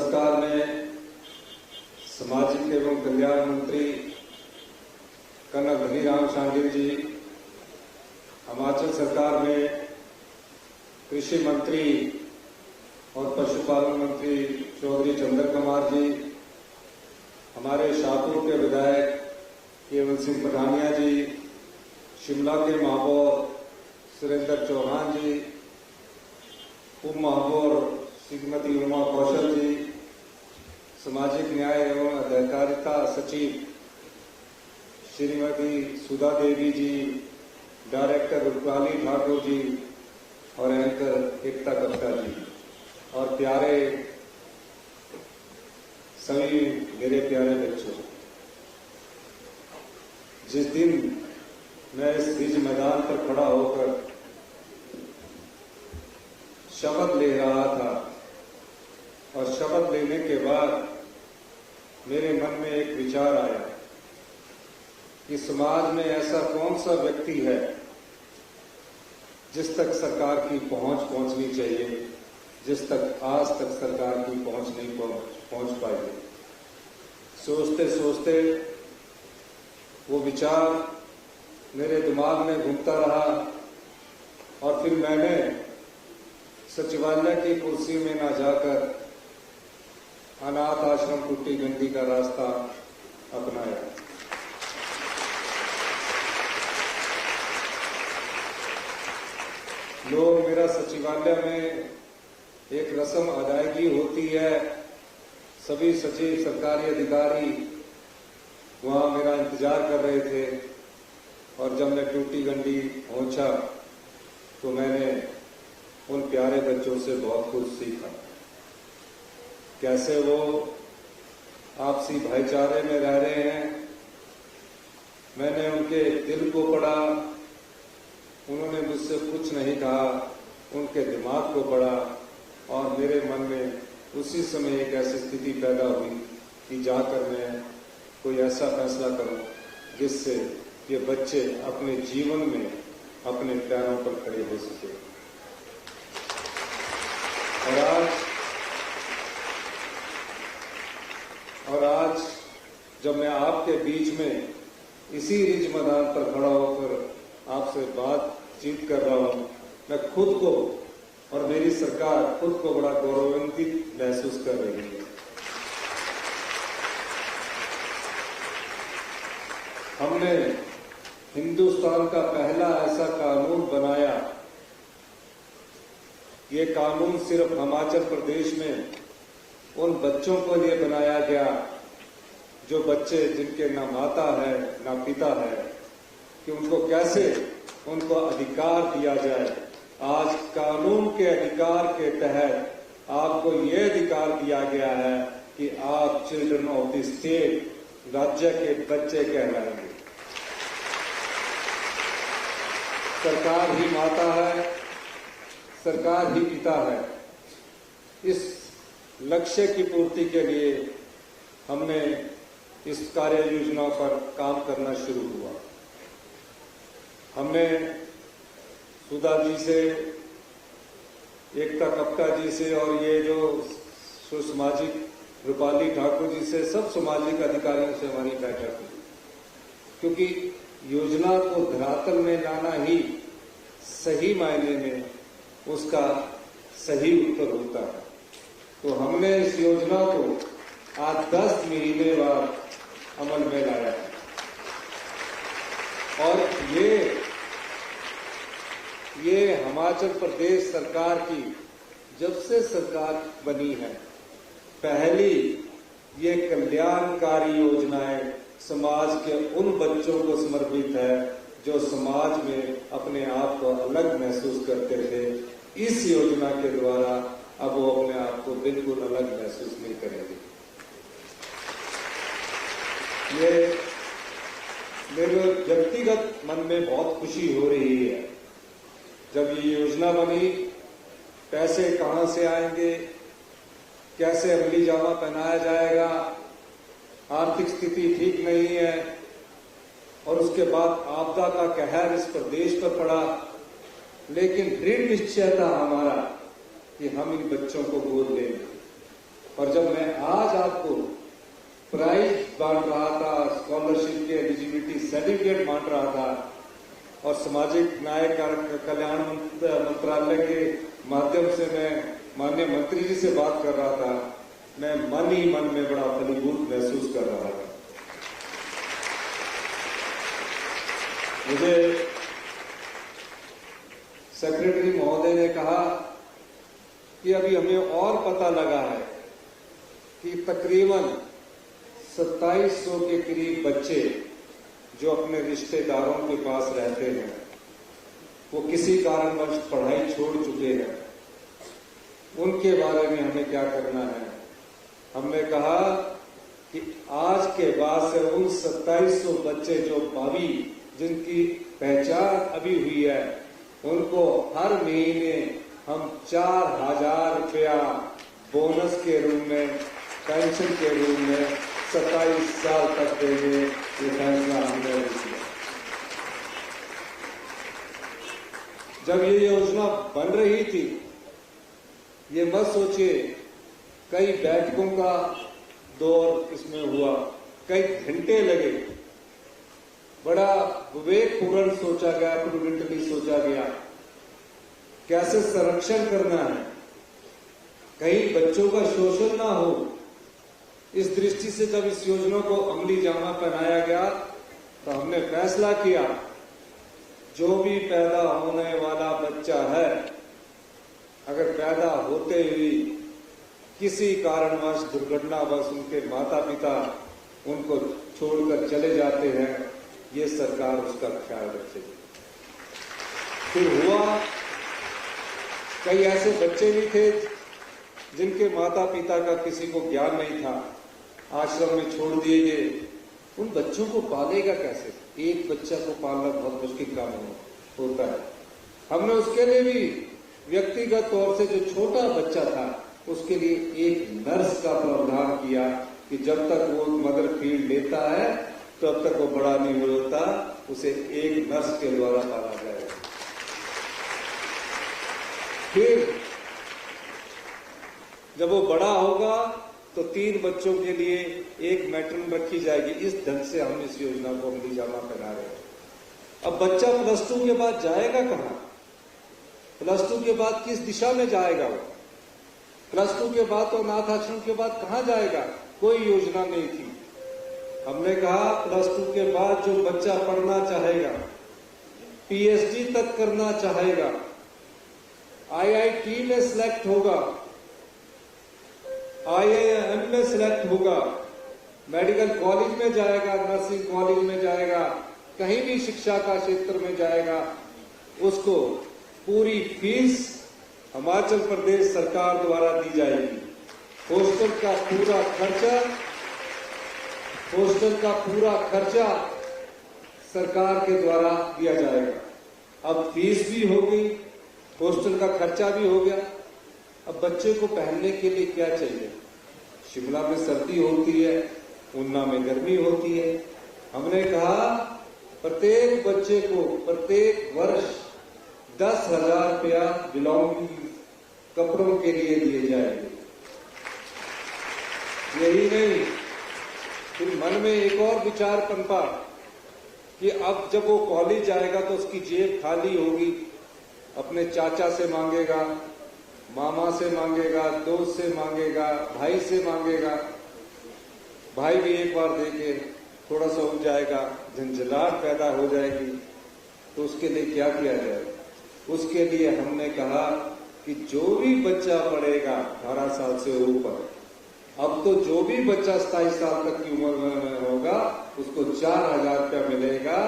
सरकार में सामाजिक एवं कल्याण मंत्री कर्नल धनीराम शांडिल जी, हिमाचल सरकार में कृषि मंत्री और पशुपालन मंत्री चौधरी चंद्र कुमार जी, हमारे शाहपुर के विधायक केवल सिंह पठानिया जी, शिमला के महापौर सुरेंद्र चौहान जी, उप महापौर श्रीमती उमा कौशल जी, सामाजिक न्याय एवं अधिकारिता सचिव श्रीमती सुधा देवी जी, डायरेक्टर रूपाली ठाकुर जी और एंकर एकता कप्ता जी और प्यारे सभी मेरे प्यारे बच्चों, जिस दिन मैं इस रिज मैदान पर खड़ा होकर शपथ ले रहा था और शपथ लेने के बाद मेरे मन में एक विचार आया कि समाज में ऐसा कौन सा व्यक्ति है जिस तक सरकार की पहुंचनी चाहिए, जिस तक आज तक सरकार की पहुंच नहीं पहुंच पाई। सोचते सोचते वो विचार मेरे दिमाग में घूमता रहा और फिर मैंने सचिवालय की कुर्सी में न जाकर अनाथ आश्रम टूटी गंडी का रास्ता अपनाया। लोग मेरा सचिवालय में एक रस्म अदायगी होती है, सभी सचिव सरकारी अधिकारी वहां मेरा इंतजार कर रहे थे और जब मैं टूटी गंडी पहुंचा तो मैंने उन प्यारे बच्चों से बहुत कुछ सीखा, कैसे वो आपसी भाईचारे में रह रहे हैं। मैंने उनके दिल को पढ़ा, उन्होंने मुझसे कुछ नहीं कहा, उनके दिमाग को पढ़ा और मेरे मन में उसी समय एक ऐसी स्थिति पैदा हुई कि जाकर मैं कोई ऐसा फैसला करूं जिससे ये बच्चे अपने जीवन में अपने पैरों पर खड़े हो सके। और आज जब मैं आपके बीच में इसी रिज मैदान पर खड़ा होकर आपसे बातचीत कर रहा हूं, मैं खुद को और मेरी सरकार खुद को बड़ा गौरवान्वित महसूस कर रही है। हमने हिंदुस्तान का पहला ऐसा कानून बनाया। ये कानून सिर्फ हिमाचल प्रदेश में उन बच्चों के लिए बनाया गया जो बच्चे जिनके ना माता है ना पिता है, कि उनको कैसे उनको अधिकार दिया जाए। आज कानून के अधिकार के तहत आपको ये अधिकार दिया गया है कि आप चिल्ड्रन ऑफ द स्टेट, राज्य के बच्चे कहलाएंगे। सरकार ही माता है, सरकार ही पिता है। इस लक्ष्य की पूर्ति के लिए हमने इस कार्य योजना पर काम करना शुरू हुआ। हमने सुधा जी से, एकता कप्ता जी से और ये जो सामाजिक रूपाली ठाकुर जी से, सब सामाजिक अधिकारियों से हमारी बैठक हुई, क्योंकि योजना को धरातल में लाना ही सही मायने में उसका सही उत्तर होता है। तो हमने इस योजना को आज 10 महीने बाद अमल में लाया है और ये हिमाचल प्रदेश सरकार की जब से सरकार बनी है पहली ये कल्याणकारी योजनाएं समाज के उन बच्चों को समर्पित है जो समाज में अपने आप को अलग महसूस करते थे। इस योजना के द्वारा अब वो अपने आप को बिल्कुल अलग महसूस नहीं करेंगे। ये मेरे व्यक्तिगत मन में बहुत खुशी हो रही है जब ये योजना बनी। पैसे कहां से आएंगे, कैसे अमली जामा पहनाया जाएगा, आर्थिक स्थिति ठीक नहीं है और उसके बाद आपदा का कहर इस प्रदेश पर पड़ा, लेकिन दृढ़ निश्चय था हमारा कि हम इन बच्चों को गोद लेंगे। और जब मैं आज आपको प्राइज बांट रहा था, स्कॉलरशिप के एलिजिबिलिटी सर्टिफिकेट बांट रहा था और सामाजिक न्याय कल्याण मंत्रालय के माध्यम से मैं माननीय मंत्री जी से बात कर रहा था, मैं मन ही मन में बड़ा फलीभूत महसूस कर रहा था। मुझे सेक्रेटरी महोदय ने कहा कि अभी हमें और पता लगा है कि तकरीबन 2700 के करीब बच्चे जो अपने रिश्तेदारों के पास रहते हैं वो किसी कारणवश पढ़ाई छोड़ चुके हैं, उनके बारे में हमें क्या करना है। हमने कहा कि आज के बाद से उन 2700 बच्चे जो भावी जिनकी पहचान अभी हुई है उनको हर महीने हम 4000 रुपया बोनस के रूप में, पेंशन के रूप में 27 साल तक देंगे। ये फैसला हमने किया। जब ये योजना बन रही थी, ये मत सोचिए कई बैठकों का दौर इसमें हुआ, कई घंटे लगे, बड़ा विवेकपूर्ण सोचा गया, प्रूडेंटली सोचा गया कैसे संरक्षण करना है, कहीं बच्चों का शोषण ना हो। इस दृष्टि से जब इस योजना को अमली जामा पहनाया गया तो हमने फैसला किया जो भी पैदा होने वाला बच्चा है, अगर पैदा होते हुए किसी कारणवश दुर्घटनावश उनके माता पिता उनको छोड़कर चले जाते हैं, ये सरकार उसका ख्याल रखेगी। फिर हुआ कई ऐसे बच्चे भी थे जिनके माता पिता का किसी को ज्ञान नहीं था, आश्रम में छोड़ दिए गए। उन बच्चों को पालेगा कैसे? एक बच्चा को पालना बहुत मुश्किल काम होता है। हमने उसके लिए भी व्यक्तिगत तौर से जो छोटा बच्चा था उसके लिए एक नर्स का प्रावधान किया कि जब तक वो मदर फीड लेता है तब तक वो बड़ा नहीं होता, उसे एक नर्स के द्वारा पाला जाएगा। फिर जब वो बड़ा होगा तो 3 बच्चों के लिए एक मैट्रन रखी जाएगी। इस ढंग से हम इस योजना को अमली जामा पहना रहे हैं। अब बच्चा +2 के बाद जाएगा कहां? +2 के बाद किस दिशा में जाएगा वो? +2 के बाद तो अनाथ आश्रम के बाद कहां जाएगा? कोई योजना नहीं थी। हमने कहा +2 के बाद जो बच्चा पढ़ना चाहेगा, पीएचडी तक करना चाहेगा, आईआईटी में सिलेक्ट होगा, आईआईएम में सिलेक्ट होगा, मेडिकल कॉलेज में जाएगा, नर्सिंग कॉलेज में जाएगा, कहीं भी शिक्षा का क्षेत्र में जाएगा, उसको पूरी फीस हिमाचल प्रदेश सरकार द्वारा दी जाएगी। हॉस्टल का पूरा खर्चा सरकार के द्वारा दिया जाएगा। अब फीस भी हो गई, हॉस्टल का खर्चा भी हो गया। अब बच्चे को पहनने के लिए क्या चाहिए? शिमला में सर्दी होती है, ऊना में गर्मी होती है। हमने कहा प्रत्येक बच्चे को प्रत्येक वर्ष 10,000 रुपया बिलोंगिंग कपड़ों के लिए दिए जाएंगे। यही नहीं, फिर मन में एक और विचार पनपा कि अब जब वो कॉलेज जाएगा तो उसकी जेब खाली होगी, अपने चाचा से मांगेगा, मामा से मांगेगा, दोस्त से मांगेगा, भाई से मांगेगा। भाई भी एक बार देके थोड़ा सा उठ जाएगा, झंझलाहट पैदा हो जाएगी। तो उसके लिए क्या किया जाए? उसके लिए हमने कहा कि जो भी बच्चा पढ़ेगा 18 साल से ऊपर, अब तो जो भी बच्चा 27 साल तक की उम्र में होगा उसको 4,000 रुपया मिलेगा,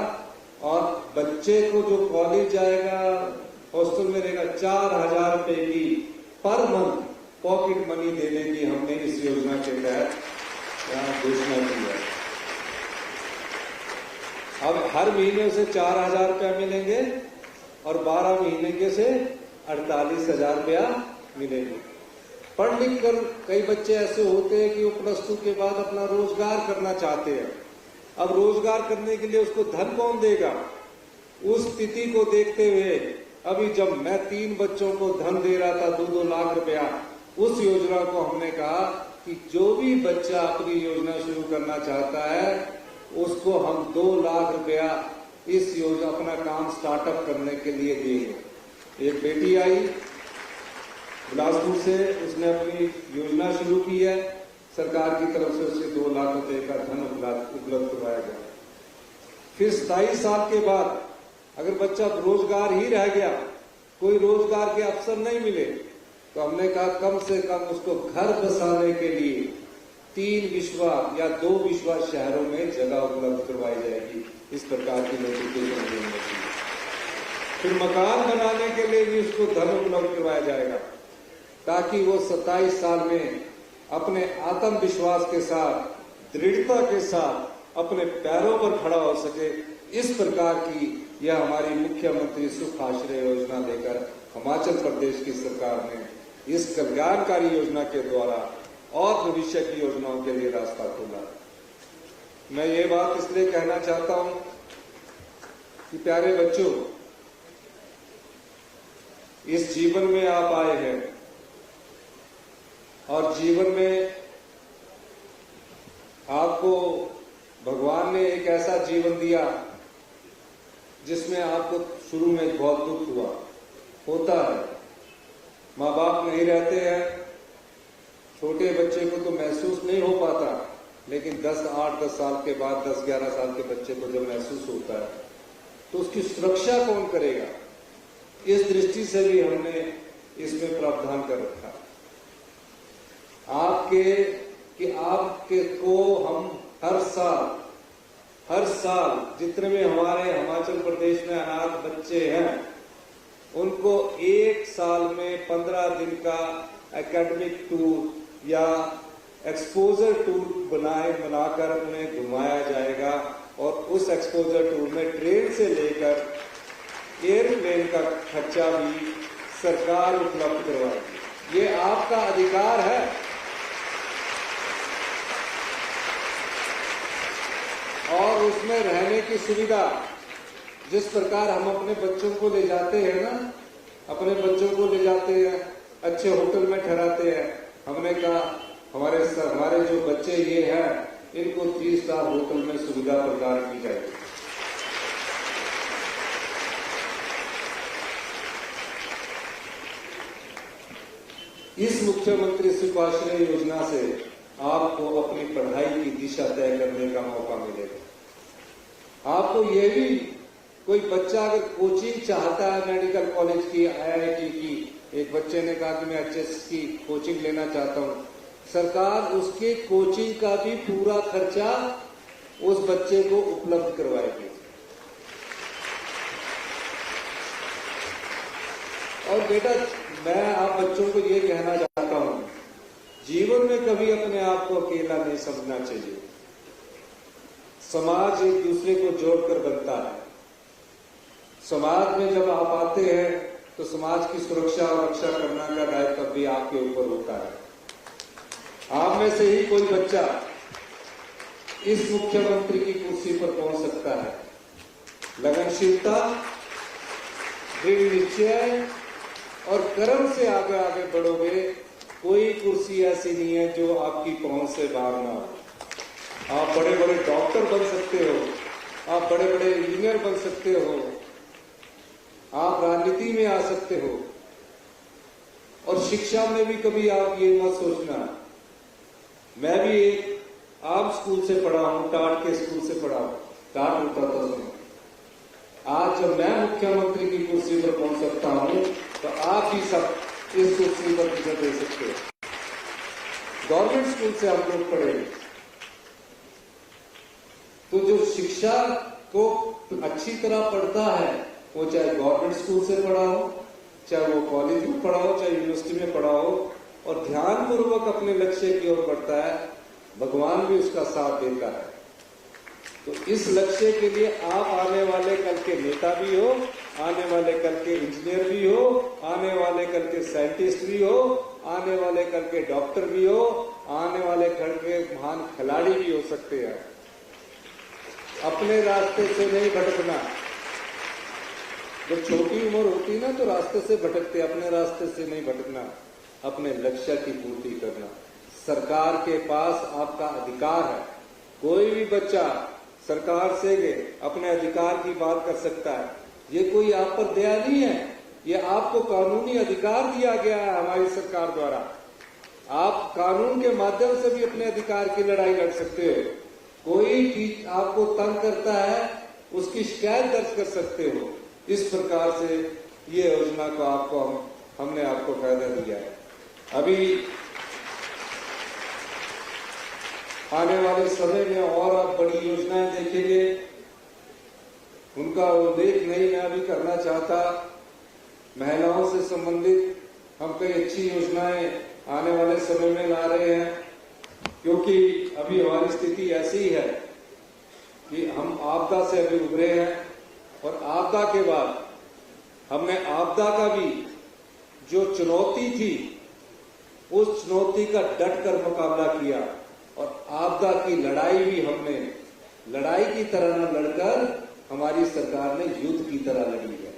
और बच्चे को जो कॉलेज जाएगा, हॉस्टल में रहेगा, 4,000 रुपए की पर मंथ पॉकेट मनी देने की हमने इस योजना के तहत यहाँ घोषणा की है। अब हर महीने उसे 4,000 रुपया मिलेंगे और 12 महीने के से 48,000 रुपया मिलेंगे। पढ़ लिख कर कई बच्चे ऐसे होते हैं कि वो +2 के बाद अपना रोजगार करना चाहते हैं। अब रोजगार करने के लिए उसको धन कौन देगा? उस स्थिति को देखते हुए अभी जब मैं 3 बच्चों को धन दे रहा था 2-2 लाख रुपया, उस योजना को हमने कहा कि जो भी बच्चा अपनी योजना शुरू करना चाहता है उसको हम 2 लाख रुपया इस योजना अपना काम स्टार्टअप करने के लिए देंगे। एक बेटी आई बिलासपुर से, उसने अपनी योजना शुरू की है, सरकार की तरफ से उसे 2 लाख रुपए का धन उपलब्ध करवाया गया। फिर 27 साल के बाद अगर बच्चा बेरोजगार ही रह गया, कोई रोजगार के अवसर नहीं मिले, तो हमने कहा कम से कम उसको घर बसाने के लिए 3 विश्वा या 2 विश्वा शहरों में जगह उपलब्ध करवाई जाएगी। इस प्रकार की नोटिफिकेशन देने की। फिर मकान बनाने के लिए भी उसको धन उपलब्ध करवाया जाएगा, ताकि वो 27 साल में अपने आत्मविश्वास के साथ, दृढ़ता के साथ अपने पैरों पर खड़ा हो सके। इस प्रकार की यह हमारी मुख्यमंत्री सुख आश्रय योजना देकर हिमाचल प्रदेश की सरकार ने इस कल्याणकारी योजना के द्वारा और भविष्य की योजनाओं के लिए रास्ता खोला। मैं ये बात इसलिए कहना चाहता हूं कि प्यारे बच्चों, इस जीवन में आप आए हैं और जीवन में आपको भगवान ने एक ऐसा जीवन दिया जिसमें आपको शुरू में बहुत दुख होता है। माँ बाप नहीं रहते हैं, छोटे बच्चे को तो महसूस नहीं हो पाता, लेकिन 8-10 साल के बाद, 10-11 साल के बच्चे को जब महसूस होता है तो उसकी सुरक्षा कौन करेगा? इस दृष्टि से भी हमने इसमें प्रावधान कर रखा आपके को हम हर साल जितने में हमारे हिमाचल प्रदेश में अनाथ बच्चे हैं उनको 1 साल में 15 दिन का एकेडमिक टूर या एक्सपोजर टूर बनाकर उन्हें घुमाया जाएगा और उस एक्सपोजर टूर में ट्रेन से लेकर एयरप्लेन का खर्चा भी सरकार उपलब्ध करवाएगी। ये आपका अधिकार है। और उसमें रहने की सुविधा, जिस प्रकार हम अपने बच्चों को ले जाते हैं ना, अपने बच्चों को ले जाते हैं, अच्छे होटल में ठहराते हैं। हमने कहा हमारे जो बच्चे ये हैं इनको 3 स्टार होटल में सुविधा प्रदान की जाएगी। इस मुख्यमंत्री सुख आश्रय योजना से आपको अपनी पढ़ाई की दिशा तय करने का मौका मिलेगा। आपको ये भी, कोई बच्चा अगर कोचिंग चाहता है मेडिकल कॉलेज की, IIT की, एक बच्चे ने कहा कि मैं HS की कोचिंग लेना चाहता हूं, सरकार उसके कोचिंग का भी पूरा खर्चा उस बच्चे को उपलब्ध करवाएगी। और बेटा, मैं आप बच्चों को ये कहना चाहता हूं, जीवन में कभी अपने आप को अकेला नहीं समझना चाहिए। समाज एक दूसरे को जोड़कर बनता है। समाज में जब आप आते हैं तो समाज की सुरक्षा और रक्षा करने का दायित्व भी आपके ऊपर होता है। आप में से ही कोई बच्चा इस मुख्यमंत्री की कुर्सी पर पहुंच सकता है। लगनशीलता, दृढ़ निश्चय और कर्म से आगे आगे बढ़ोगे। कोई कुर्सी ऐसी नहीं है जो आपकी पहुंच से बाहर ना हो। आप बड़े बड़े डॉक्टर बन सकते हो, आप बड़े बड़े इंजीनियर बन सकते हो, आप राजनीति में आ सकते हो। और शिक्षा में भी कभी आप ये मत सोचना, मैं भी एक आम स्कूल से पढ़ा हूं, टाट के स्कूल से पढ़ा हूं, टाट होता था। आज जब मैं मुख्यमंत्री की कुर्सी पर पहुंच सकता हूं तो आप भी सब इस कुर्सी पर नजर दे सकते हो। गवर्नमेंट स्कूल से आप लोग पढ़े, तो जो शिक्षा को अच्छी तरह पढ़ता है, वो चाहे गवर्नमेंट स्कूल से पढ़ा हो, चाहे वो कॉलेज में पढ़ा हो, चाहे यूनिवर्सिटी में पढ़ा हो, और ध्यानपूर्वक अपने लक्ष्य की ओर बढ़ता है, भगवान भी उसका साथ देता है। तो इस लक्ष्य के लिए आप आने वाले कल के नेता भी हो, आने वाले कल के इंजीनियर भी हो, आने वाले कल के साइंटिस्ट भी हो, आने वाले कल के डॉक्टर भी हो, आने वाले कल के महान खिलाड़ी भी हो सकते हैं। अपने रास्ते से नहीं भटकना। जब छोटी उम्र होती है ना तो रास्ते से भटकते, अपने रास्ते से नहीं भटकना, अपने लक्ष्य की पूर्ति करना। सरकार के पास आपका अधिकार है। कोई भी बच्चा सरकार से अपने अधिकार की बात कर सकता है। ये कोई आप पर दया नहीं है, ये आपको कानूनी अधिकार दिया गया है हमारी सरकार द्वारा। आप कानून के माध्यम से भी अपने अधिकार की लड़ाई लड़ सकते हो। कोई आपको तंग करता है, उसकी शिकायत दर्ज कर सकते हो। इस प्रकार से ये योजना को आपको हमने आपको फायदा दिया है। अभी आने वाले समय में और आप बड़ी योजनाएं देखेंगे, उनका उल्लेख नहीं मैं अभी करना चाहता। महिलाओं से संबंधित हम कई अच्छी योजनाएं आने वाले समय में ला रहे हैं, क्योंकि अभी हमारी स्थिति ऐसी है कि हम आपदा से अभी उभरे हैं और आपदा के बाद हमने आपदा का भी जो चुनौती थी उस चुनौती का डट कर मुकाबला किया और आपदा की लड़ाई भी हमने लड़ाई की तरह न लड़कर हमारी सरकार ने युद्ध की तरह लड़ी है।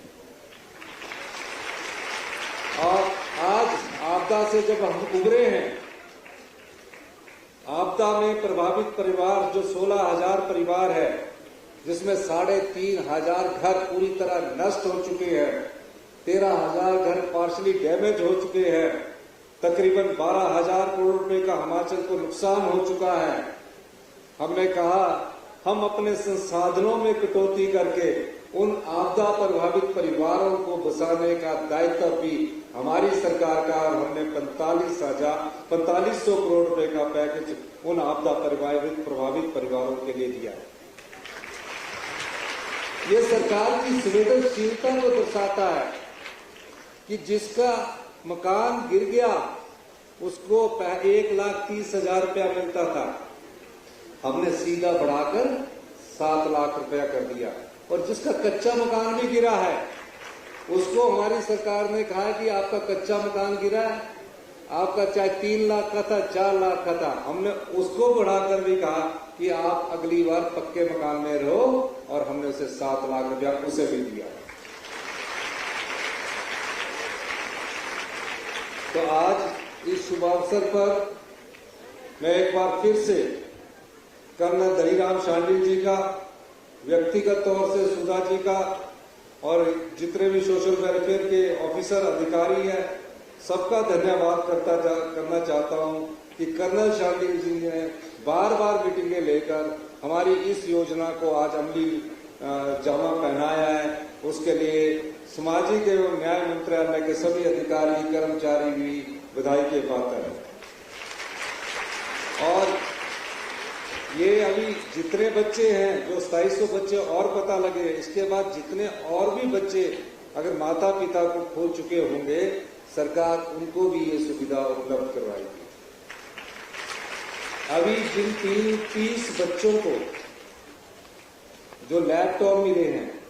और आज आपदा से जब हम उभरे हैं, आपदा में प्रभावित परिवार जो 16,000 परिवार है, जिसमें 3,500 घर पूरी तरह नष्ट हो चुके हैं, 13,000 घर पार्शली डैमेज हो चुके हैं, तकरीबन 12,000 करोड़ रुपए का हिमाचल को नुकसान हो चुका है। हमने कहा हम अपने संसाधनों में कटौती करके उन आपदा प्रभावित परिवारों को बचाने का दायित्व भी हमारी सरकार का, और हमने 4500 करोड़ रुपए का पैकेज उन आपदा प्रभावित परिवारों के लिए दिया है। ये सरकार की संवेदनशीलता को दर्शाता है कि जिसका मकान गिर गया उसको 1,30,000 रुपया मिलता था, हमने सीधा बढ़ाकर 7 लाख रुपया कर दिया। और जिसका कच्चा मकान भी गिरा है उसको हमारी सरकार ने कहा कि आपका कच्चा मकान गिरा है, आपका चाहे 3 लाख का था 4 लाख का था, हमने उसको बढ़ाकर भी कहा कि आप अगली बार पक्के मकान में रहो, और हमने उसे 7 लाख रुपया उसे भी दिया। तो आज इस शुभ अवसर पर मैं एक बार फिर से कर्नल धनीराम शांडिल जी का, व्यक्तिगत तौर से सुधा जी का, और जितने भी सोशल वेलफेयर के ऑफिसर अधिकारी हैं, सबका धन्यवाद करना चाहता हूं कि कर्नल शांडिल जी ने बार बार मीटिंगें लेकर हमारी इस योजना को आज अमली जामा पहनाया है। उसके लिए सामाजिक एवं न्याय मंत्रालय के सभी अधिकारी कर्मचारी भी बधाई के पात्र हैं। और ये अभी जितने बच्चे हैं, जो 2700 बच्चे और पता लगे, इसके बाद जितने और भी बच्चे अगर माता पिता को खो चुके होंगे, सरकार उनको भी ये सुविधा उपलब्ध करवाएगी। अभी जिन 30 बच्चों को जो लैपटॉप मिले हैं,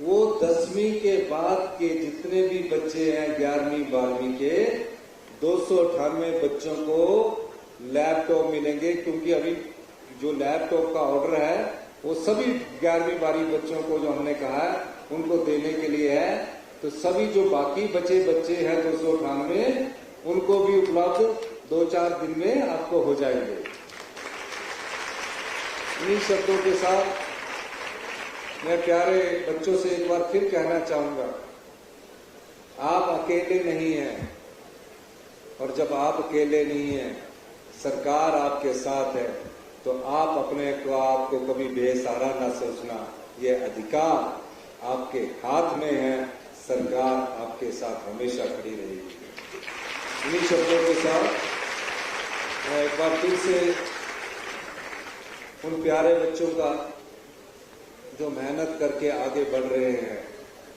वो 10वीं के बाद के जितने भी बच्चे हैं 11वीं 12वीं के 298 बच्चों को लैपटॉप मिलेंगे, क्योंकि अभी जो लैपटॉप का ऑर्डर है वो सभी 11वीं 12वीं बच्चों को जो हमने कहा है उनको देने के लिए है। तो सभी जो बाकी बचे बच्चे हैं 298, उनको भी उपलब्ध 2-4 दिन में आपको हो जाएंगे। इन्हीं शब्दों के साथ मैं प्यारे बच्चों से एक बार फिर कहना चाहूंगा, आप अकेले नहीं हैं, और जब आप अकेले नहीं हैं, सरकार आपके साथ है, तो आप अपने आप को कभी बेसहारा ना सोचना। ये अधिकार आपके हाथ में है, सरकार आपके साथ हमेशा खड़ी रहेगी। इन्हीं शब्दों के साथ मैं एक बार फिर से उन प्यारे बच्चों का जो मेहनत करके आगे बढ़ रहे हैं,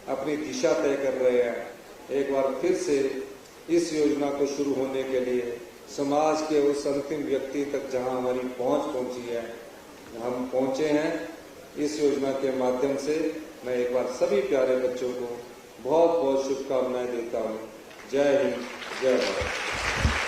अपनी दिशा तय कर रहे हैं, एक बार फिर से इस योजना को शुरू होने के लिए समाज के उस अंतिम व्यक्ति तक जहां हमारी पहुंच पहुंची है, हम पहुंचे हैं इस योजना के माध्यम से। मैं एक बार सभी प्यारे बच्चों को बहुत बहुत शुभकामनाएं देता हूं। जय हिंद, जय भारत।